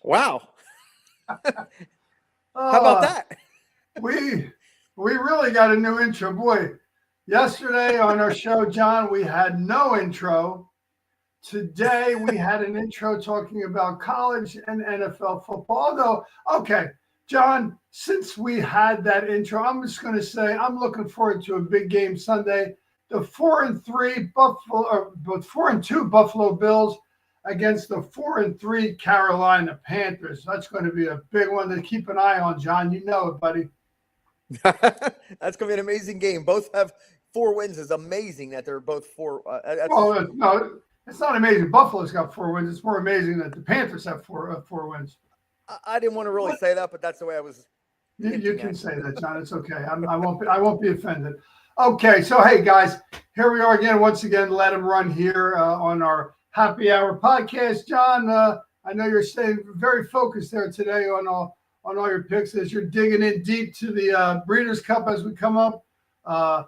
Wow. How about Uh, that? we we really got a new intro. Boy, yesterday on our show, John, we had no intro. Today we had an intro talking about college and NFL football. Although, okay, John, since we had that intro, I'm just going to say I'm looking forward to a big game Sunday. The 4-3 Buffalo, or but 4-2 Buffalo Bills against the 4-3 Carolina Panthers. That's going to be a big one to keep an eye on, John. You know it, buddy. That's going to be an amazing game. Both have 4 wins. It's amazing that they're both four. That's Well, no, it's not amazing. Buffalo's got 4 wins. It's more amazing that the Panthers have four wins. I didn't want to really say that, but that's the way I was You hinting can at. say that, John. It's okay. I won't be offended. Okay, so hey guys, here we are again. Once again, let him run here on our happy hour podcast. John, I know you're staying very focused there today on all your picks as you're digging in deep to the Breeders' Cup as we come up. Uh,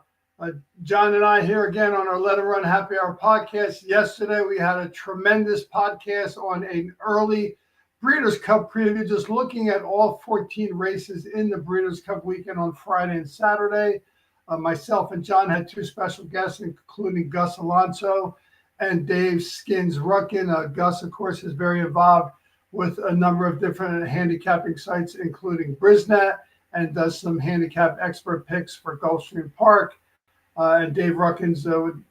John and I here again on our Let Him Run Happy Hour podcast. Yesterday we had a tremendous podcast on an early Breeders' Cup preview, just looking at all 14 races in the Breeders' Cup weekend on Friday and Saturday. Myself and John had two special guests, including Gus Alonso and Dave Skins Ruckin. Gus, of course, is very involved with a number of different handicapping sites, including Brisnet, and does some handicap expert picks for Gulfstream Park. And Dave Ruckins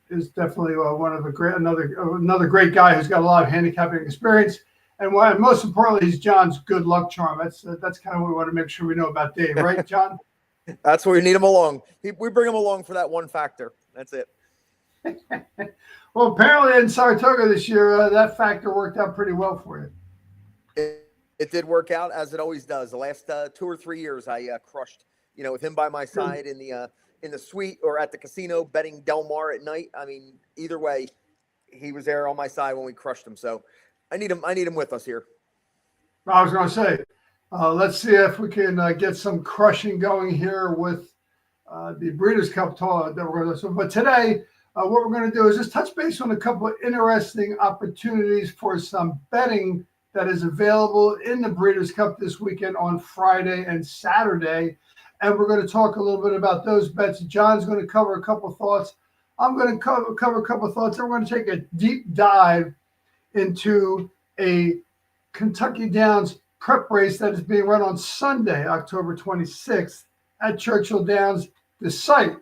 is definitely one of another great guy who's got a lot of handicapping experience. And most importantly, he's John's good luck charm. That's kind of what we want to make sure we know about Dave, right, John? That's where we need him along. We bring him along for that one factor. That's it. Well, apparently in Saratoga this year, that factor worked out pretty well for you. It did work out as it always does. The last 2 or 3 years, I crushed. With him by my side in the suite or at the casino betting Del Mar at night. I mean, either way, he was there on my side when we crushed him. So I need him with us here. I was going to say, let's see if we can get some crushing going here with the Breeders' Cup talk that we're going to do. But today, what we're going to do is just touch base on a couple of interesting opportunities for some betting that is available in the Breeders' Cup this weekend on Friday and Saturday. And we're going to talk a little bit about those bets. John's going to cover a couple of thoughts. I'm going to cover a couple of thoughts. And we're going to take a deep dive into a Kentucky Downs prep race that is being run on Sunday, October 26th at Churchill Downs, the site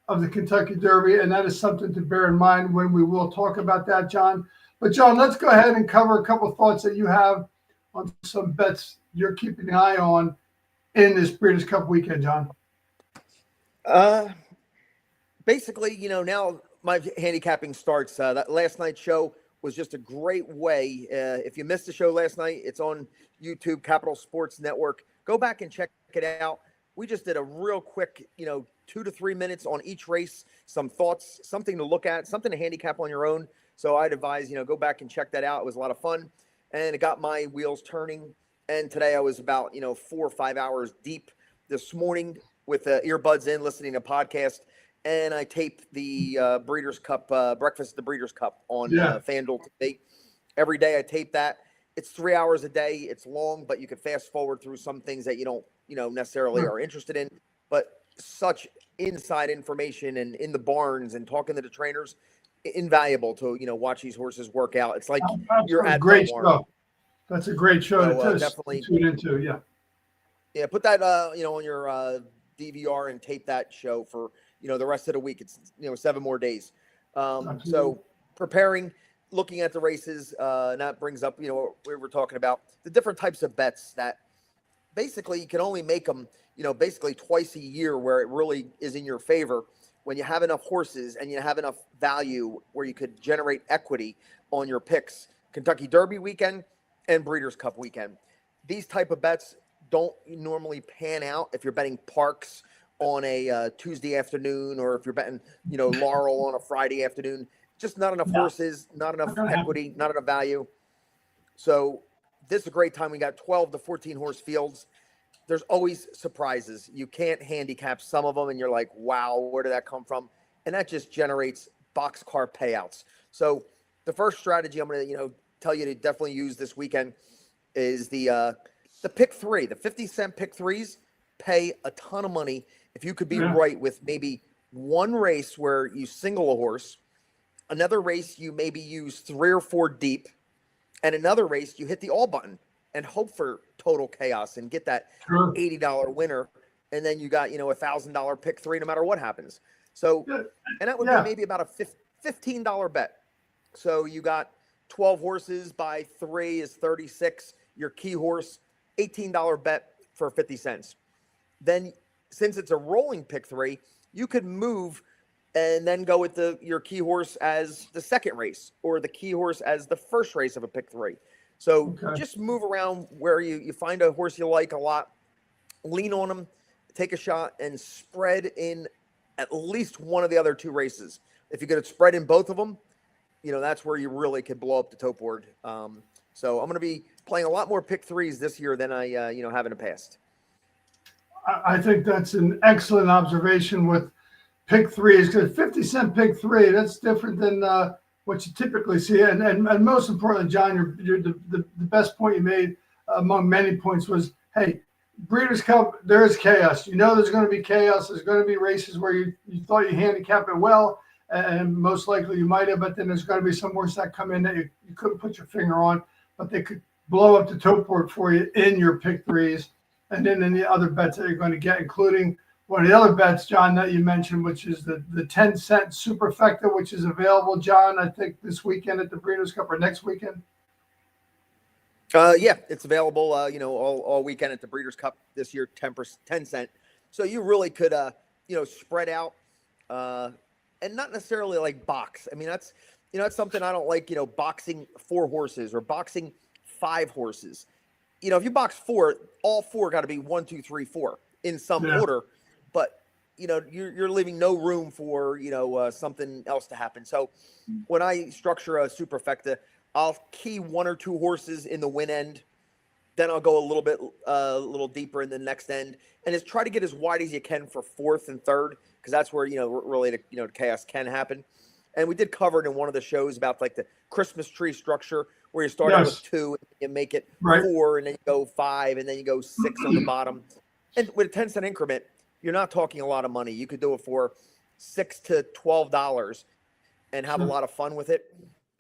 of the Kentucky Derby. And that is something to bear in mind when we will talk about that, John. But, John, let's go ahead and cover a couple of thoughts that you have on some bets you're keeping an eye on in this Breeders' Cup weekend, John. Basically, now my handicapping starts. That last night's show was just a great way. If you missed the show last night, it's on YouTube, Capital Sports Network. Go back and check it out. We just did a real quick, 2 to 3 minutes on each race, some thoughts, something to look at, something to handicap on your own. So I'd advise, go back and check that out. It was a lot of fun, and it got my wheels turning. And today I was about, 4 or 5 hours deep this morning with earbuds in, listening to podcast. And I taped the Breeders' Cup, Breakfast at the Breeders' Cup on FanDuel today. Every day I tape that. It's 3 hours a day. It's long, but you can fast forward through some things that you don't, necessarily are interested in. But such inside information and in the barns and talking to the trainers, invaluable to, watch these horses work out. It's like you're at great Del Mar. show. That's a great show to definitely tune into, yeah. Yeah, put that, on your DVR and tape that show for, the rest of the week. It's, 7 more days. So preparing, looking at the races, and that brings up, what we were talking about, the different types of bets that basically you can only make them, basically twice a year where it really is in your favor when you have enough horses and you have enough value where you could generate equity on your picks. Kentucky Derby weekend and Breeders' Cup weekend. These type of bets don't normally pan out if you're betting Parks on a Tuesday afternoon, or if you're betting, Laurel on a Friday afternoon. Just not enough horses, not enough equity, not enough value. So this is a great time. We got 12 to 14 horse fields. There's always surprises. You can't handicap some of them, and you're like, wow, where did that come from? And that just generates boxcar payouts. So the first strategy I'm going to, tell you to definitely use this weekend is the pick three. The 50-cent pick threes pay a ton of money if you could be right with maybe one race where you single a horse, another race you maybe use 3 or 4 deep, and another race you hit the all button and hope for total chaos and get that $80 winner, and then you got $1,000 pick three no matter what happens. So, and that would be maybe about a $15 bet. So you got 12 horses by 3 is 36. Your key horse, $18 bet for 50 cents. Then, since it's a rolling pick three, you could move and then go with your key horse as the second race or the key horse as the first race of a pick three. So just move around where you find a horse you like a lot, lean on them, take a shot, and spread in at least one of the other 2 races. If you get a spread in both of them, that's where you really could blow up the tote board. So I'm going to be playing a lot more pick threes this year than I have in the past. I think that's an excellent observation with pick threes, because 50-cent pick three, that's different than what you typically see. And most importantly, John, the best point you made among many points was, hey, Breeders' Cup, there is chaos. There's going to be chaos. There's going to be races where you thought you handicapped it well, and most likely you might have, but then there's going to be some horses that come in that you couldn't put your finger on, but they could blow up the tote board for you in your pick threes. And then in the other bets that you're going to get, including one of the other bets, John, that you mentioned, which is the 10-cent superfecta, which is available, John, I think this weekend at the Breeders' Cup or next weekend. Yeah, it's available, all weekend at the Breeders' Cup this year, 10 cent. So you really could, spread out and not necessarily like box. I mean, that's something I don't like, boxing 4 horses or boxing 5 horses. If you box 4, all 4 got to be 1, 2, 3, 4 in some order, but you're leaving no room for, something else to happen. So when I structure a superfecta, I'll key 1 or 2 horses in the win end. Then I'll go a little deeper in the next end, and just try to get as wide as you can for 4th and 3rd, because that's where really the chaos can happen. And we did cover it in one of the shows about like the Christmas tree structure, where you start out with 2 and you make it 4, and then you go 5, and then you go 6 on the bottom. And with a 10-cent increment, you're not talking a lot of money. You could do it for $6 to $12 and have a lot of fun with it.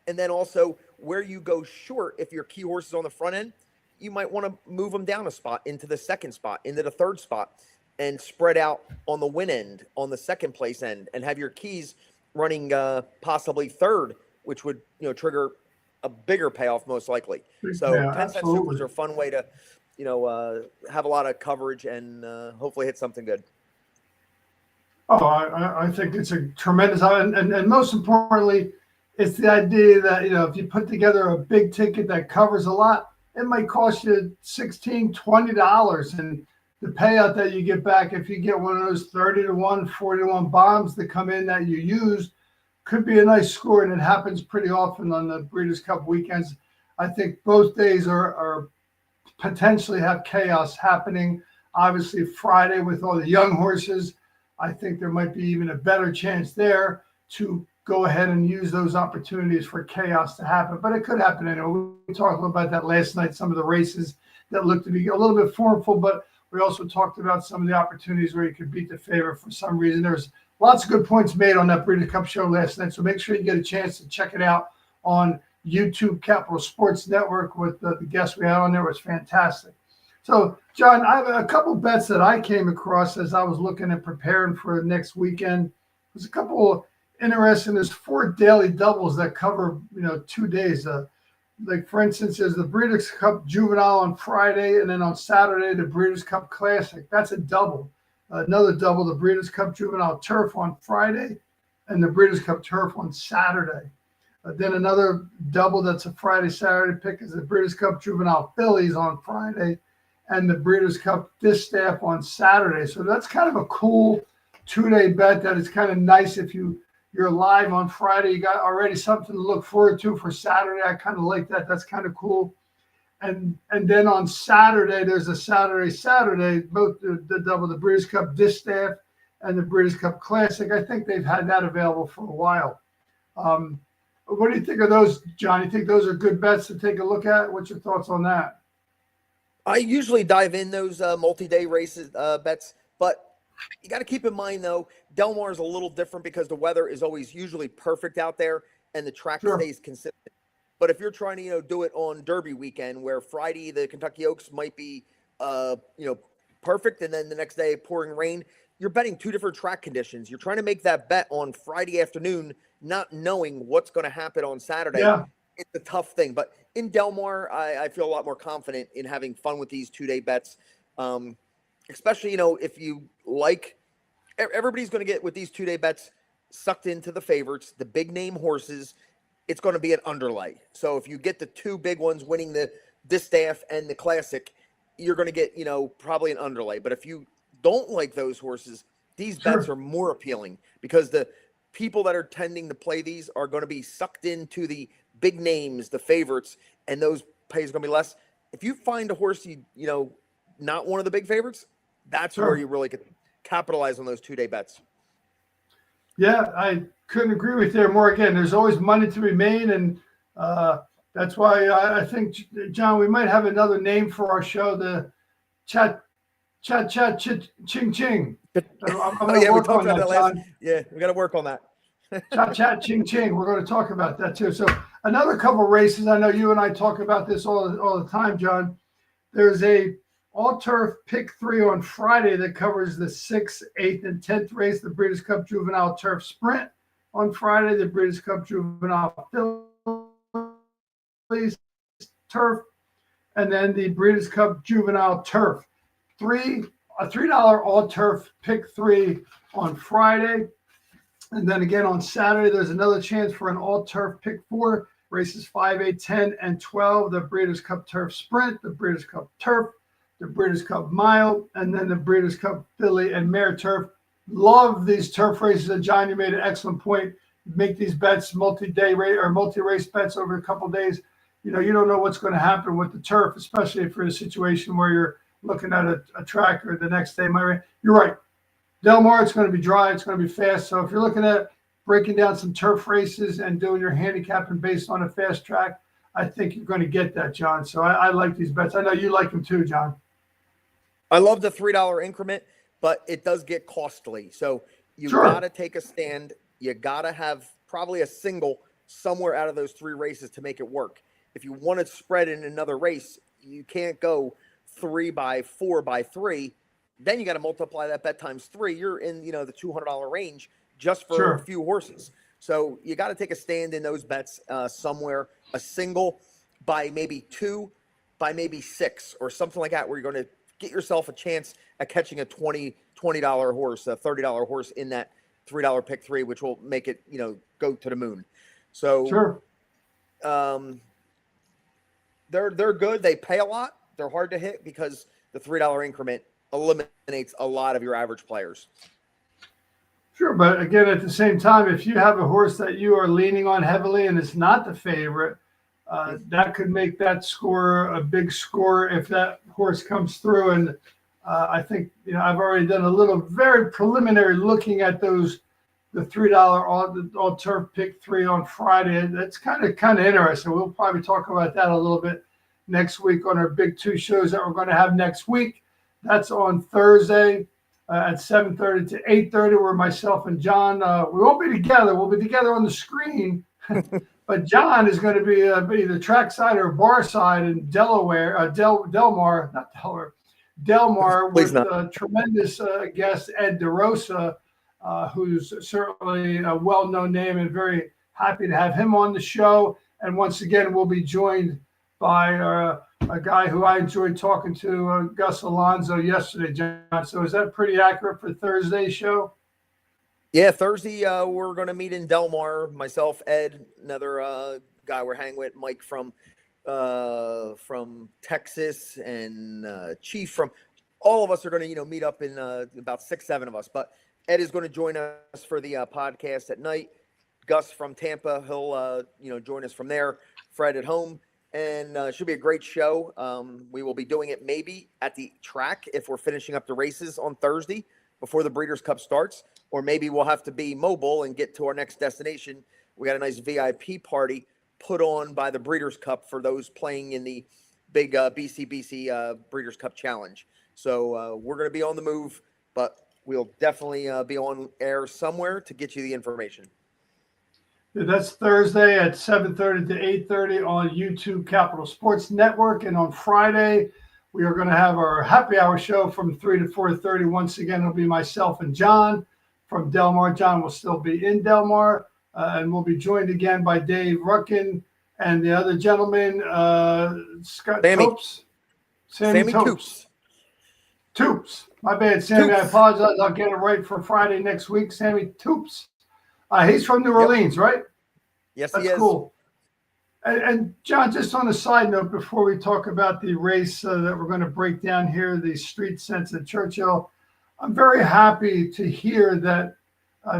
And then also where you go short, if your key horse is on the front end, you might want to move them down a spot into the 2nd spot, into the 3rd spot, and spread out on the win end, on the 2nd place end, and have your keys running possibly 3rd, which would trigger a bigger payoff most likely. So 10-cent supers are a fun way to have a lot of coverage and hopefully hit something good. Oh, I think it's a tremendous, and most importantly, it's the idea that, if you put together a big ticket that covers a lot, it might cost you $16, $20. And the payout that you get back, if you get one of those 30-1, 40-1 bombs that come in that you use, could be a nice score. And it happens pretty often on the Breeders' Cup weekends. I think both days are potentially have chaos happening. Obviously, Friday with all the young horses, I think there might be even a better chance there to go ahead and use those opportunities for chaos to happen. But it could happen anyway. We talked a little about that last night, some of the races that looked to be a little bit formful, but we also talked about some of the opportunities where you could beat the favorite for some reason. There's lots of good points made on that Breeders' Cup show last night, so make sure you get a chance to check it out on YouTube Capital Sports Network with the guests we had on there. It was fantastic. So, John, I have a couple bets that I came across as I was looking and preparing for next weekend. There's a couple interesting. There's 4 daily doubles that cover 2 days. Like, for instance, there's the Breeders' Cup Juvenile on Friday, and then on Saturday the Breeders' Cup Classic. That's a double. Another double, the Breeders' Cup Juvenile Turf on Friday, and the Breeders' Cup Turf on Saturday. Then another double that's a Friday-Saturday pick is the Breeders' Cup Juvenile Fillies on Friday, and the Breeders' Cup Distaff on Saturday. So that's kind of a cool 2-day bet that is kind of nice if you're live on Friday. You got already something to look forward to for Saturday. I kind of like that. That's kind of cool. And then on Saturday, there's a Saturday, both the double, the Breeders' Cup Distaff and the Breeders' Cup Classic. I think they've had that available for a while. What do you think of those, John? You think those are good bets to take a look at? What's your thoughts on that? I usually dive in those multi-day races bets, but you got to keep in mind though, Del Mar is a little different because the weather is always usually perfect out there and the track Sure. stays consistent. But if you're trying to do it on Derby weekend, where Friday the Kentucky Oaks might be perfect, and then the next day pouring rain, you're betting two different track conditions. You're trying to make that bet on Friday afternoon, not knowing what's going to happen on Saturday. Yeah. It's a tough thing. But in Del Mar, I feel a lot more confident in having fun with these 2-day bets. Especially, if you like, everybody's going to get with these 2-day bets sucked into the favorites, the big name horses. It's going to be an underlay. So if you get the two big ones winning the Distaff and the Classic, you're going to get, probably an underlay. But if you don't like those horses, these bets are more appealing because the people that are tending to play these are going to be sucked into the big names, the favorites, and those pays going to be less. If you find a horse not one of the big favorites, that's where you really could capitalize on those 2-day bets. Yeah, I couldn't agree with you more. Again, there's always money to be made, and that's why I think, John, we might have another name for our show, the Chat Ching Ching. I'm going to work on that, John. Yeah, we got to work on that. Chat Ching Ching. We're going to talk about that too. So another couple races. I know you and I talk about this all the time, John. There's a all-turf pick 3 on Friday that covers the 6th, 8th, and 10th race, the Breeders' Cup Juvenile Turf Sprint on Friday, the Breeders' Cup Juvenile Phillies Turf, and then the Breeders' Cup Juvenile Turf. A $3 all-turf pick 3 on Friday. And then again on Saturday, there's another chance for an all-turf pick 4, races 5, 8, 10, and 12, the Breeders' Cup Turf Sprint, the Breeders' Cup Turf, the Breeders' Cup Mile, and then the Breeders' Cup Filly and Mare Turf. Love these turf races. And John, you made an excellent point. Make these bets multi-day or multi-race bets over a couple of days. You don't know what's going to happen with the turf, especially if you're in a situation where you're looking at a track or the next day. You're right. Del Mar, it's going to be dry. It's going to be fast. So if you're looking at breaking down some turf races and doing your handicapping based on a fast track, I think you're going to get that, John. So I like these bets. I know you like them too, John. I love the $3 increment, but it does get costly. So you got to take a stand. You got to have probably a single somewhere out of those 3 races to make it work. If you want to spread in another race, you can't go 3 by 4 by 3. Then you got to multiply that bet times 3. You're in, the $200 range just for a few horses. So you got to take a stand in those bets somewhere, a single by maybe 2, by maybe 6 or something like that, where you're going to get yourself a chance at catching a $20 horse, a $30 horse in that $3 pick 3, which will make it, go to the moon. So they're good. They pay a lot. They're hard to hit because the $3 increment eliminates a lot of your average players. Sure, but again, at the same time, if you have a horse that you are leaning on heavily and it's not the favorite, that could make that score a big score if that horse comes through. And I think, I've already done a little very preliminary looking at the $3 all turf pick 3 on Friday. That's kind of interesting. We'll probably talk about that a little bit next week on our big 2 shows that we're going to have next week. That's on Thursday at 7:30 to 8:30, where myself and John, we won't be together. We'll be together on the screen. But John is going to be either trackside or bar side in Delaware, Del Mar with tremendous guest Ed DeRosa, who's certainly a well-known name, and very happy to have him on the show. And once again, we'll be joined by a guy who I enjoyed talking to, Gus Alonso, yesterday, John. So is that pretty accurate for Thursday's show? Yeah, Thursday we're going to meet in Del Mar. Myself, Ed, another guy we're hanging with, Mike from Texas, and Chief from. All of us are going to meet up in about 6, 7 of us. But Ed is going to join us for the podcast at night. Gus from Tampa, he'll join us from there. Fred at home, and it should be a great show. We will be doing it maybe at the track if we're finishing up the races on Thursday before the Breeders' Cup starts. Or maybe we'll have to be mobile and get to our next destination. We got a nice VIP party put on by the Breeders' Cup for those playing in the big BCBC Breeders' Cup Challenge. So we're going to be on the move, but we'll definitely be on air somewhere to get you the information. That's Thursday at 7:30 to 8:30 on YouTube Capital Sports Network. And on Friday, we are going to have our happy hour show from 3 to 4:30. Once again, it'll be myself and John from Del Mar. John will still be in Del Mar. And we'll be joined again by Dave Ruckin and the other gentleman, Scott Topes. Sammy Topes. Toops. My bad, Sammy. Toops. I apologize. I'll get it right for Friday next week. Sammy Toops. He's from New Orleans, right? Yes, That's he is. Cool. And John, just on a side note, before we talk about the race that we're going to break down here, the Street Sense at Churchill, I'm very happy to hear that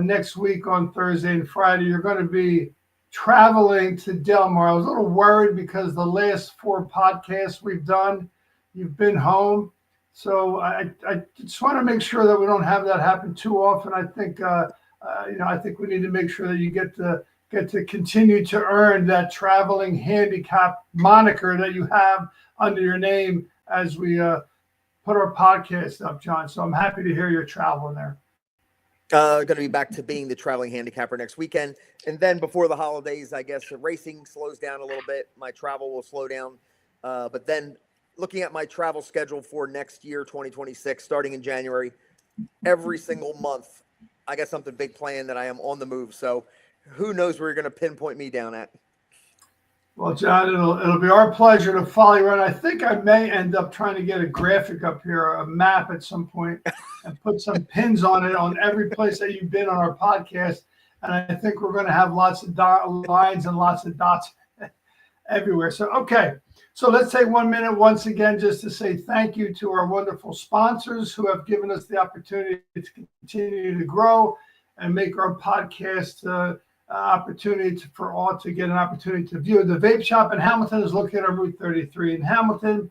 next week on Thursday and Friday, you're going to be traveling to Del Mar. I was a little worried because the last 4 podcasts we've done, you've been home. So I just want to make sure that we don't have that happen too often. I think I think we need to make sure that you get to continue to earn that traveling handicap moniker that you have under your name as we put our podcast up, John. So I'm happy to hear you're traveling there. Going to be back to being the traveling handicapper next weekend. And then before the holidays, I guess the racing slows down a little bit. My travel will slow down. But then looking at my travel schedule for next year, 2026, starting in January, every single month, I got something big planned that I am on the move. So who knows where you're going to pinpoint me down at. Well, John, it'll be our pleasure to follow you around. I think I may end up trying to get a graphic up here, a map at some point, and put some pins on it on every place that you've been on our podcast. And I think we're going to have lots of lines and lots of dots everywhere. So, okay. So let's take 1 minute once again just to say thank you to our wonderful sponsors who have given us the opportunity to continue to grow and make our podcast opportunity for all to get an opportunity to view. The vape shop in Hamilton is located on Route 33 in Hamilton.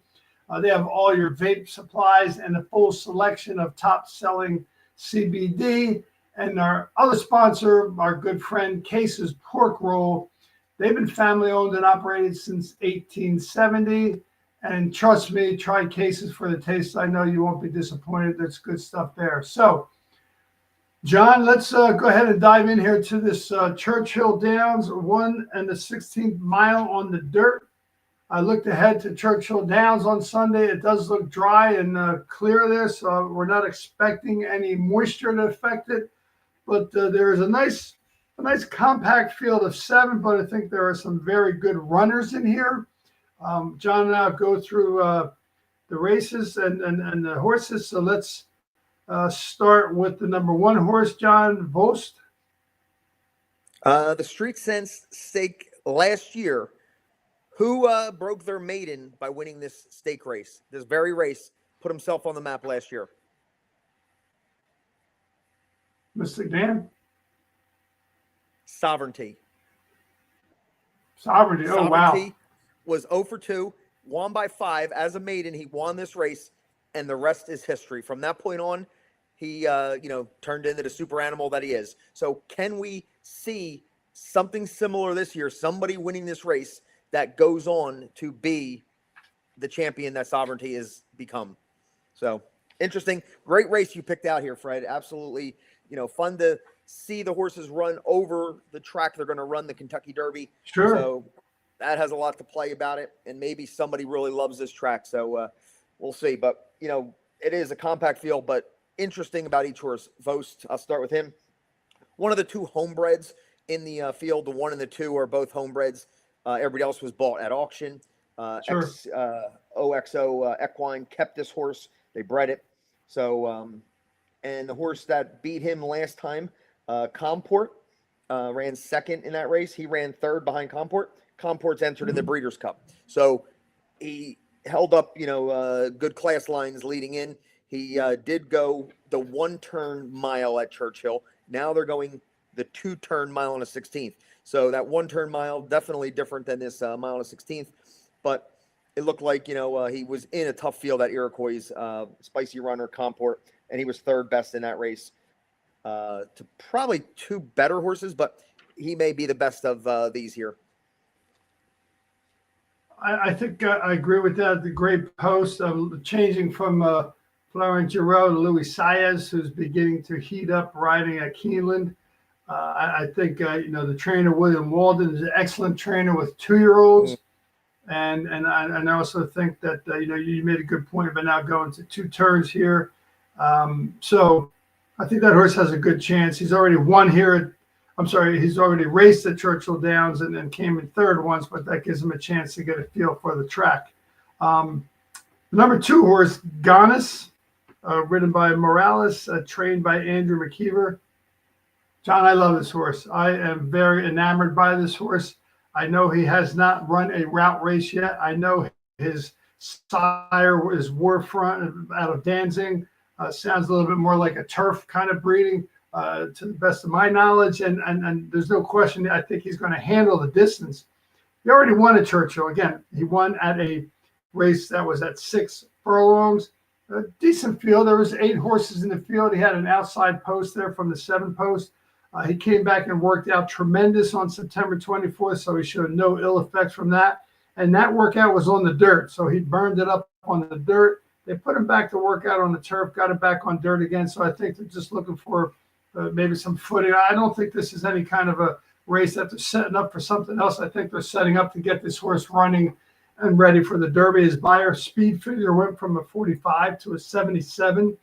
They have all your vape supplies and a full selection of top-selling CBD. And our other sponsor, our good friend Case's Pork Roll. They've been family-owned and operated since 1870. And trust me, try Cases for the taste. I know you won't be disappointed. There's good stuff there. So, John, let's go ahead and dive in here to this Churchill Downs 1 1/16 mile on the dirt. I looked ahead to Churchill Downs on Sunday. It does look dry and clear there, so we're not expecting any moisture to affect it. But there is a nice compact field of 7, but I think there are some very good runners in here. John and I will go through the races and the horses. So let's start with the number 1 horse, John Vost. The Street Sense stake last year. Who broke their maiden by winning this stake race? This very race, put himself on the map last year. Mr. Dan? Sovereignty. Sovereignty. Oh, Sovereignty wow. Was 0 for 2, won by 5 as a maiden. He won this race, and the rest is history. From that point on, he turned into the super animal that he is. So can we see something similar this year? Somebody winning this race that goes on to be the champion that Sovereignty has become. So interesting. Great race you picked out here, Fred. Absolutely, fun to see the horses run over the track they're going to run the Kentucky Derby. Sure. So that has a lot to play about it, and maybe somebody really loves this track. So we'll see. But, it is a compact field, but interesting about each horse. Vost, I'll start with him. One of the 2 homebreds in the field. The 1 and the 2 are both homebreds. Everybody else was bought at auction. Sure. OXO Equine kept this horse. They bred it. So, and the horse that beat him last time, Comport, ran second in that race. He ran third behind Comport. Comport's entered in the Breeders' Cup. So he held up, good class lines leading in. He did go the 1-turn mile at Churchill. Now they're going the 2-turn mile on a 16th. So that 1-turn mile, definitely different than this mile on a 16th. But it looked like, he was in a tough field at Iroquois, Spicy Runner, Comport, and he was third best in that race. To probably 2 better horses, but he may be the best of these here. I think I agree with that. The great post of changing from Florent Giroux to Louis Saez, who's beginning to heat up riding at Keeneland. I think the trainer William Walden is an excellent trainer with 2-year-olds, and I also think that you made a good point about now going to 2 turns here. So I think that horse has a good chance. He's already won here. He's already raced at Churchill Downs and then came in third once, but that gives him a chance to get a feel for the track. Number 2 horse, Ganis, ridden by Morales, trained by Andrew McKeever. John, I love this horse. I am very enamored by this horse. I know he has not run a route race yet. I know his sire is Warfront out of Danzig. Sounds a little bit more like a turf kind of breeding, to the best of my knowledge. And there's no question. I think he's going to handle the distance. He already won at Churchill. Again, he won at a race that was at 6 furlongs. A decent field. There was 8 horses in the field. He had an outside post there from the 7 post. He came back and worked out tremendous on September 24th, so he showed no ill effects from that. And that workout was on the dirt, so he burned it up on the dirt. They put him back to work out on the turf, got him back on dirt again. So I think they're just looking for maybe some footing. I don't think this is any kind of a race that they're setting up for something else. I think they're setting up to get this horse running and ready for the Derby. His buyer speed figure went from a 45 to a 77.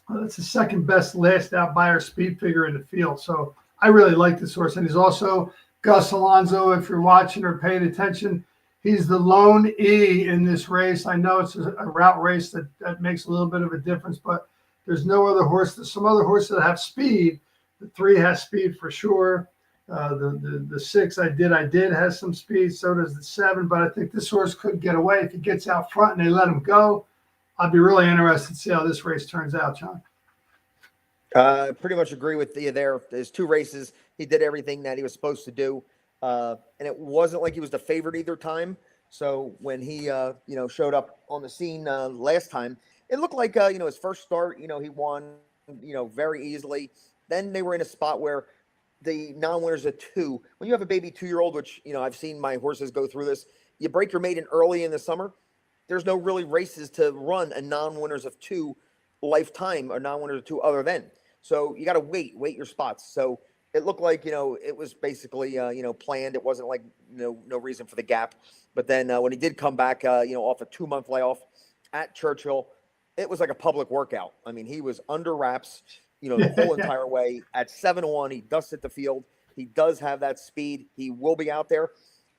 That's the second best last out buyer speed figure in the field. So I really like this horse. And he's also Gus Alonso, if you're watching or paying attention. He's the lone E in this race. I know it's a route race that makes a little bit of a difference, but there's no other horse. There's some other horses that have speed. The 3 has speed for sure. The 6 I did has some speed. So does the 7. But I think this horse could get away if he gets out front and they let him go. I'd be really interested to see how this race turns out, John. Pretty much agree with you there. There's 2 races. He did everything that he was supposed to do. And it wasn't like he was the favorite either time. So when he, showed up on the scene last time, it looked like, his first start, he won, very easily. Then they were in a spot where the non-winners of 2, when you have a baby 2-year-old, which, I've seen my horses go through this, you break your maiden early in the summer. There's no really races to run a non-winners of 2 lifetime or non-winners of 2 other than. So you got to wait your spots. So it looked like, it was basically, planned. It wasn't like, no reason for the gap. But then when he did come back, off a 2-month layoff at Churchill, it was like a public workout. I mean, he was under wraps, the whole entire way. At 7-1, he dusted the field. He does have that speed. He will be out there.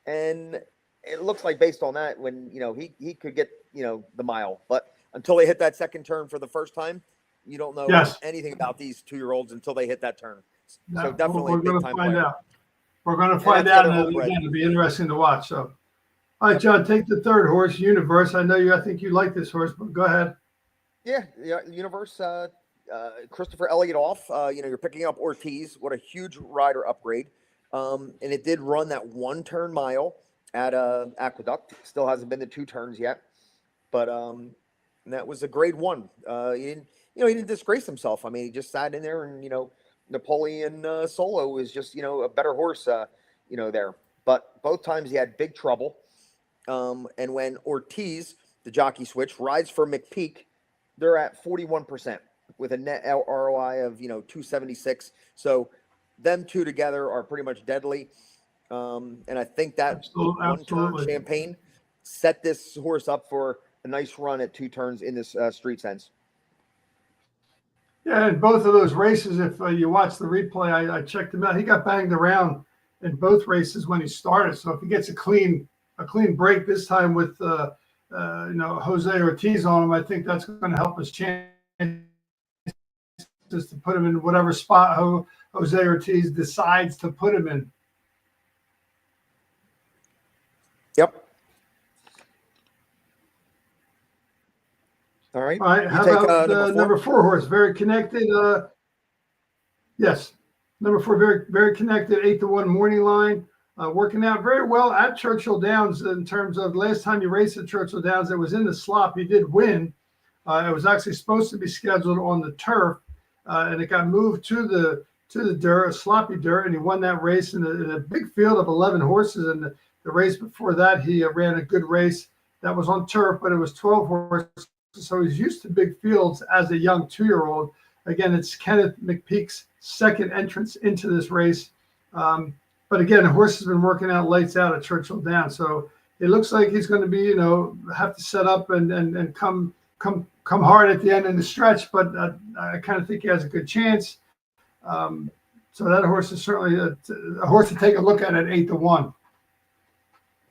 And it looks like based on that, when, he could get, the mile. But until they hit that second turn for the first time, you don't know anything about these 2-year-olds until they hit that turn. So definitely we're going to find out. We're going to find out, and again, it'll be interesting to watch. So, all right, John, take the 3rd horse, Universe. I think you like this horse, but go ahead. Yeah, Universe. Christopher Elliott off. You're picking up Ortiz. What a huge rider upgrade. And it did run that 1-turn mile at Aqueduct. Still hasn't been to 2 turns yet, but that was a grade 1. He didn't disgrace himself. I mean, he just sat in there, and Napoleon Solo is just a better horse, there. But both times he had big trouble. And when Ortiz, the jockey switch, rides for McPeak, they're at 41% with a net ROI of 276. So them 2 together are pretty much deadly. And I think that 1-turn Champagne set this horse up for a nice run at 2 turns in this street sense. Yeah, in both of those races, if you watch the replay, I checked him out. He got banged around in both races when he started. So if he gets a clean break this time with Jose Ortiz on him, I think that's going to help his chances to put him in whatever spot Jose Ortiz decides to put him in. Yep. All right. All right. How about number 4 horse? Very connected. Yes. Number 4, very, very connected. 8-1 morning line. Working out very well at Churchill Downs in terms of last time you raced at Churchill Downs, it was in the slop. He did win. It was actually supposed to be scheduled on the turf, and it got moved to the dirt, sloppy dirt, and he won that race in a big field of 11 horses. And The race before that, he ran a good race that was on turf, but it was 12 horses. So he's used to big fields as a young 2-year-old. Again, it's Kenneth McPeak's second entrance into this race. But again, the horse has been working out lights out at Churchill Downs. So it looks like he's going to be, have to set up and come hard at the end in the stretch. But I kind of think he has a good chance. So that horse is certainly a horse to take a look at 8-1.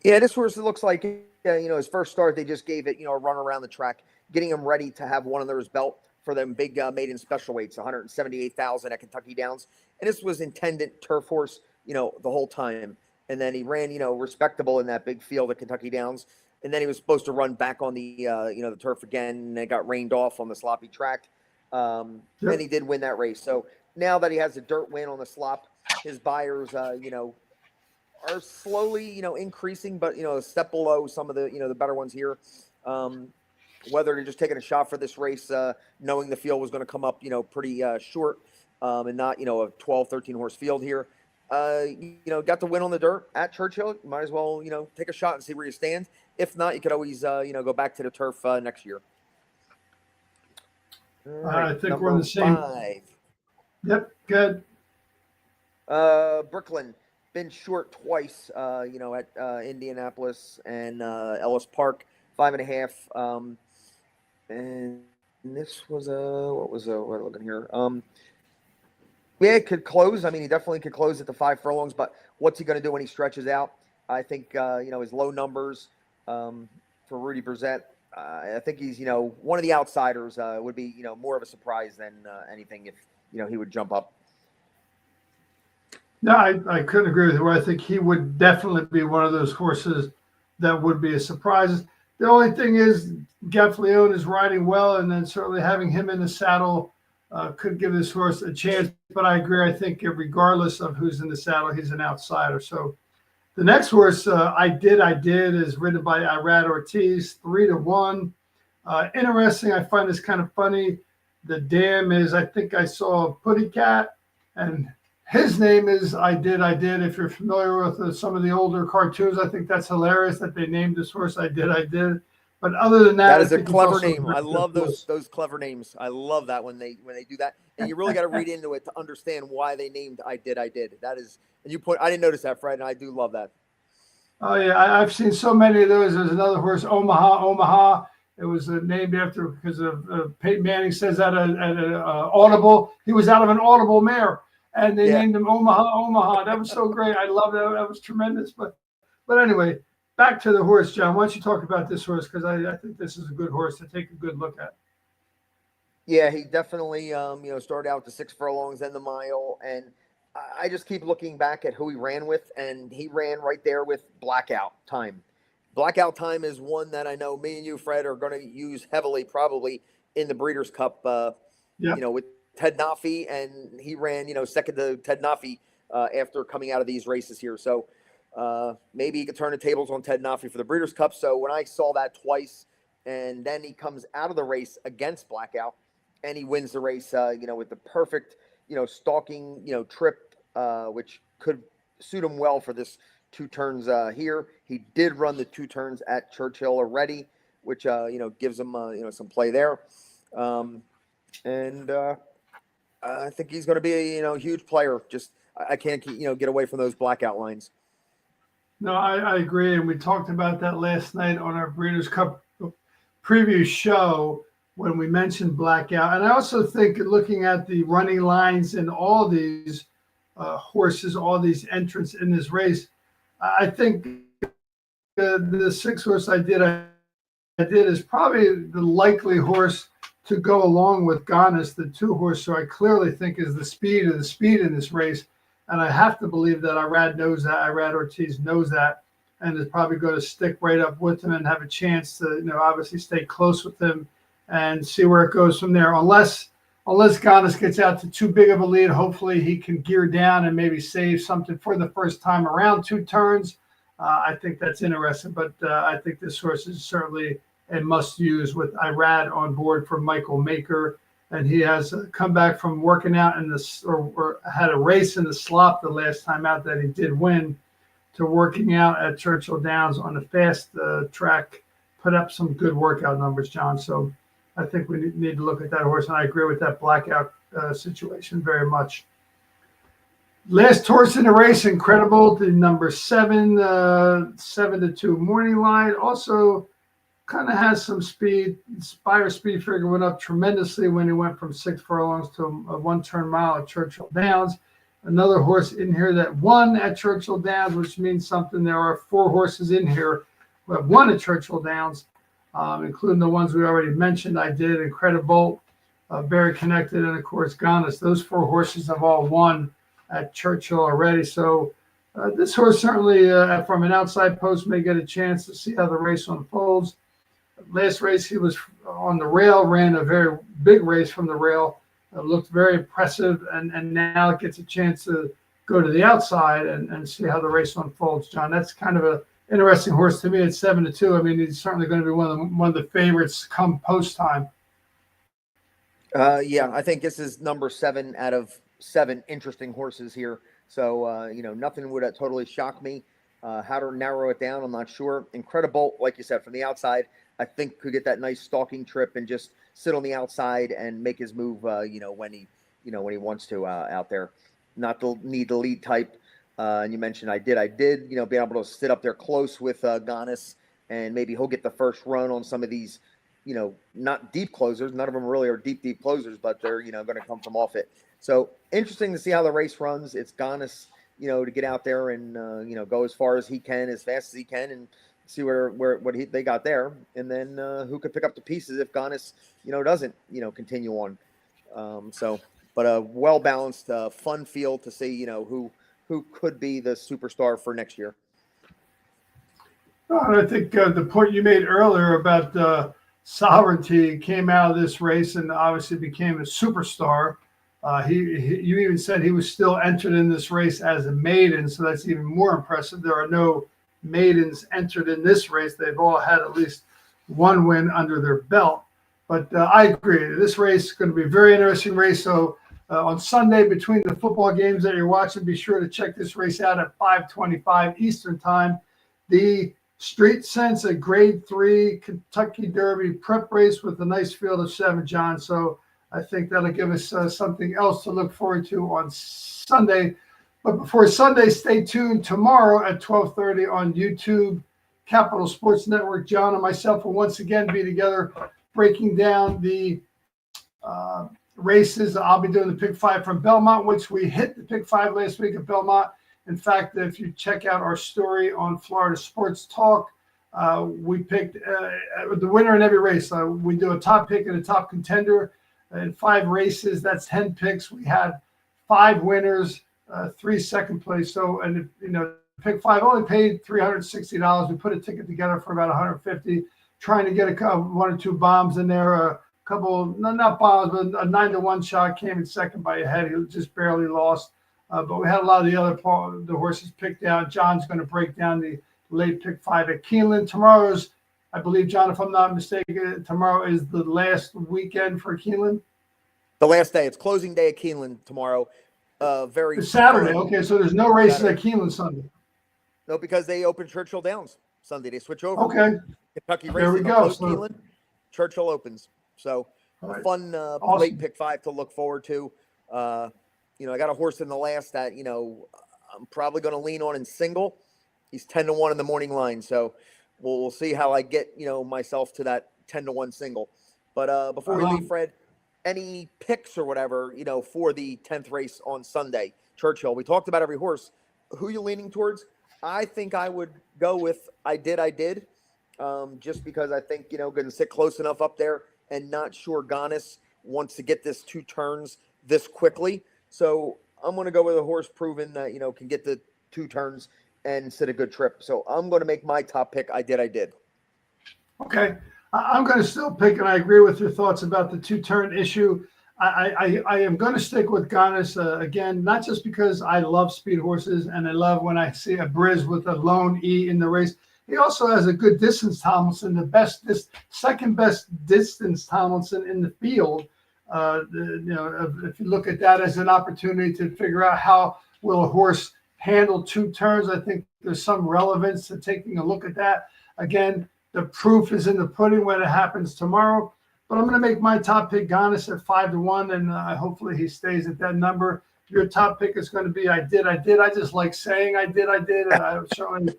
Yeah, this horse, it looks like, his first start, they just gave it, a run around the track, getting him ready to have one under his belt for them big maiden special weights, 178,000 at Kentucky Downs. And this was intended turf horse, the whole time. And then he ran, respectable in that big field at Kentucky Downs. And then he was supposed to run back on the, the turf again, and it got rained off on the sloppy track. And he did win that race. So now that he has a dirt win on the slop, his buyers, are slowly, increasing, but, a step below some of the, the better ones here. Whether they're just taking a shot for this race, knowing the field was going to come up, pretty short and not, a 12, 13 horse field here. Got the win on the dirt at Churchill. Might as well, take a shot and see where you stand. If not, you could always, go back to the turf next year. Right, I think we're on the same. 5. Yep, good. Brooklyn. Been short twice, at Indianapolis and Ellis Park, 5.5. And this was we're looking here. Yeah, it could close. I mean, he definitely could close at the 5 furlongs, but what's he going to do when he stretches out? I think, his low numbers for Rudy Brissett. I think he's, one of the outsiders would be, more of a surprise than anything if, he would jump up. No, I couldn't agree with you. I think he would definitely be one of those horses that would be a surprise. The only thing is, Gaffleone is riding well, and then certainly having him in the saddle could give this horse a chance. But I agree. I think regardless of who's in the saddle, he's an outsider. So the next horse, I Did, is ridden by Irad Ortiz, 3-1. Interesting. I find this kind of funny. The dam is, I think I saw Putty Cat, and his name is I Did. If you're familiar with some of the older cartoons, I think that's hilarious that they named this horse I Did. But other than that, that is a clever name. I love those clever names. I love that when they do that, and you really got to read into it to understand why they named I Did. That is, and I didn't notice that, Fred, and I do love that. Oh yeah, I've seen so many of those. There's another horse, Omaha. It was named after because of Peyton Manning says that at an Audible. He was out of an Audible mare, and they named him Omaha. That was so great. I love that. That was tremendous. But anyway, back to the horse, John. Why don't you talk about this horse? Because I think this is a good horse to take a good look at. Yeah, he definitely, started out with the 6 furlongs and the mile. And I just keep looking back at who he ran with, and he ran right there with Blackout Time. Blackout Time is one that I know me and you, Fred, are going to use heavily probably in the Breeders' Cup, with Ted Naffy, and he ran, second to Ted Naffy after coming out of these races here. So maybe he could turn the tables on Ted Naffy for the Breeders' Cup. So when I saw that twice, and then he comes out of the race against Blackout, and he wins the race, with the perfect, stalking, trip, which could suit him well for this 2 turns here. He did run the 2 turns at Churchill already, which, gives him, some play there. And I think he's going to be a, huge player. Just, I can't, get away from those Blackout lines. No, I agree. And we talked about that last night on our Breeders' Cup preview show when we mentioned Blackout. And I also think looking at the running lines in all these horses, all these entrants in this race, I think the 6 horse I did is probably the likely horse to go along with Ganis, the 2 horse. So I clearly think is the speed in this race. And I have to believe that Irad knows that. Irad Ortiz knows that, and is probably going to stick right up with him and have a chance to, obviously stay close with him and see where it goes from there. Unless Ganis gets out to too big of a lead, hopefully he can gear down and maybe save something for the first time around 2 turns. I think that's interesting, but I think this horse is certainly a must-use with Irad on board for Michael Maker. And he has come back from working out in this, or had a race in the slop the last time out that he did win. to working out at Churchill Downs on the fast track, put up some good workout numbers, John. So I think we need to look at that horse, and I agree with that blackout situation very much. Last horse in the race, incredible, the number 7, 7-2 Morning Light. Also kind of has some speed. Spire speed figure went up tremendously when he went from 6 furlongs to a 1-turn mile at Churchill Downs. Another horse in here that won at Churchill Downs, which means something. There are 4 horses in here who have won at Churchill Downs, including the ones we already mentioned. I did Incredible, Very Connected, and of course Ganas. Those 4 horses have all won at Churchill already. So this horse certainly, from an outside post, may get a chance to see how the race unfolds. Last race, he was on the rail, ran a very big race from the rail, looked very impressive, and now gets a chance to go to the outside and see how the race unfolds, John. That's kind of an interesting horse to me at 7-2. I mean, he's certainly going to be one of the favorites come post time. Yeah, I think this is number 7 out of 7 interesting horses here. So, nothing would totally shock me. How to narrow it down, I'm not sure. Incredible, like you said, from the outside, I think could get that nice stalking trip and just sit on the outside and make his move, when he wants to out there. Not the need the lead type. And you mentioned I did, being able to sit up there close with Ganas, and maybe he'll get the first run on some of these, not deep closers. None of them really are deep closers, but they're, going to come from off it. So interesting to see how the race runs. It's Ganas, to get out there and, go as far as he can, as fast as he can, and see what they got there. And then who could pick up the pieces if Ganas, doesn't, continue on. But a well-balanced, fun field to see, who could be the superstar for next year. And I think the point you made earlier about Sovereignty came out of this race and obviously became a superstar. You even said he was still entered in this race as a maiden, so that's even more impressive. There are no maidens entered in this race. They've all had at least one win under their belt. But I agree. This race is going to be a very interesting race. So on Sunday, between the football games that you're watching, be sure to check this race out at 5:25 Eastern Time. The Street Sense, a Grade 3 Kentucky Derby prep race with a nice field of 7, John. So I think that'll give us something else to look forward to on Sunday. But before Sunday, stay tuned tomorrow at 12:30 on YouTube, Capital Sports Network. John and myself will once again be together breaking down the races. I'll be doing the Pick 5 from Belmont, which we hit the Pick 5 last week at Belmont. In fact, if you check out our story on Florida Sports Talk, we picked the winner in every race. We do a top pick and a top contender in 5 races. That's 10 picks. We had 5 winners, 3 second place. So, and Pick 5 only paid $360. We put a ticket together for about $150, trying to get a couple, 1 or 2 bombs in there. A couple, not bombs, but a 9-1 shot came in second by a head. He just barely lost. But we had a lot of the horses picked out. John's going to break down the late Pick 5 at Keeneland. Tomorrow's, I believe, John, if I'm not mistaken, tomorrow is the last weekend for Keeneland. The last day. It's closing day at Keeneland tomorrow. It's Saturday. Okay, so there's no races Saturday at Keeneland Sunday. No, because they open Churchill Downs Sunday. They switch over. Okay. Kentucky races. There we go. So, Keeneland, Churchill opens. So right. Fun awesome. Late Pick 5 to look forward to. I got a horse in the last that, I'm probably going to lean on in single. He's 10-1 in the morning line. So we'll see how I get, myself to that 10-1 single. But before we leave, Fred, any picks or whatever, for the 10th race on Sunday, Churchill? We talked about every horse. Who are you leaning towards? I think I would go with I did. Just because I think, going to sit close enough up there and not sure Ganas wants to get this 2 turns this quickly. So I'm going to go with a horse proven that, can get the 2 turns and sit a good trip. So I'm going to make my top pick. I did. Okay. I'm going to still pick, and I agree with your thoughts about the 2-turn issue. I am going to stick with Ganas again, not just because I love speed horses and I love when I see a Briz with a lone E in the race. He also has a good distance Tomlinson, second best distance Tomlinson in the field. If you look at that as an opportunity to figure out how will a horse handle 2 turns. I think there's some relevance to taking a look at that. Again, the proof is in the pudding when it happens tomorrow. But I'm going to make my top pick Giannis at 5-1, and hopefully he stays at that number. Your top pick is going to be I did. I just like saying I did. And I certainly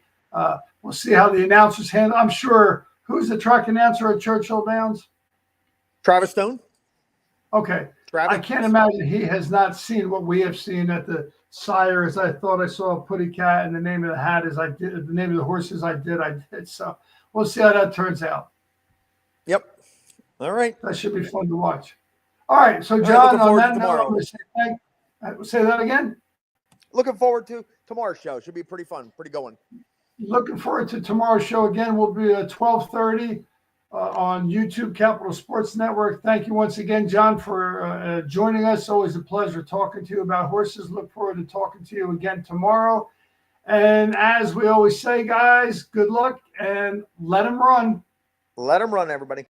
we'll see how the announcers handle. I'm sure. Who's the track announcer at Churchill Downs? Travis Stone. Okay. Travis. I can't imagine he has not seen what we have seen at the Sire. As I thought I saw a Putty Cat, and the name of the hat is I did. The name of the horse is I did. So we'll see how that turns out. Yep. All right. That should be fun to watch. All right. So, All right, John, looking on forward that to note, tomorrow. I'm going to say that again. Looking forward to tomorrow's show. Should be pretty fun. Pretty going. Looking forward to tomorrow's show again. We'll be at 12:30 on YouTube, Capital Sports Network. Thank you once again, John, for joining us. Always a pleasure talking to you about horses. Look forward to talking to you again tomorrow. And as we always say, guys, good luck and let them run. Let them run, everybody.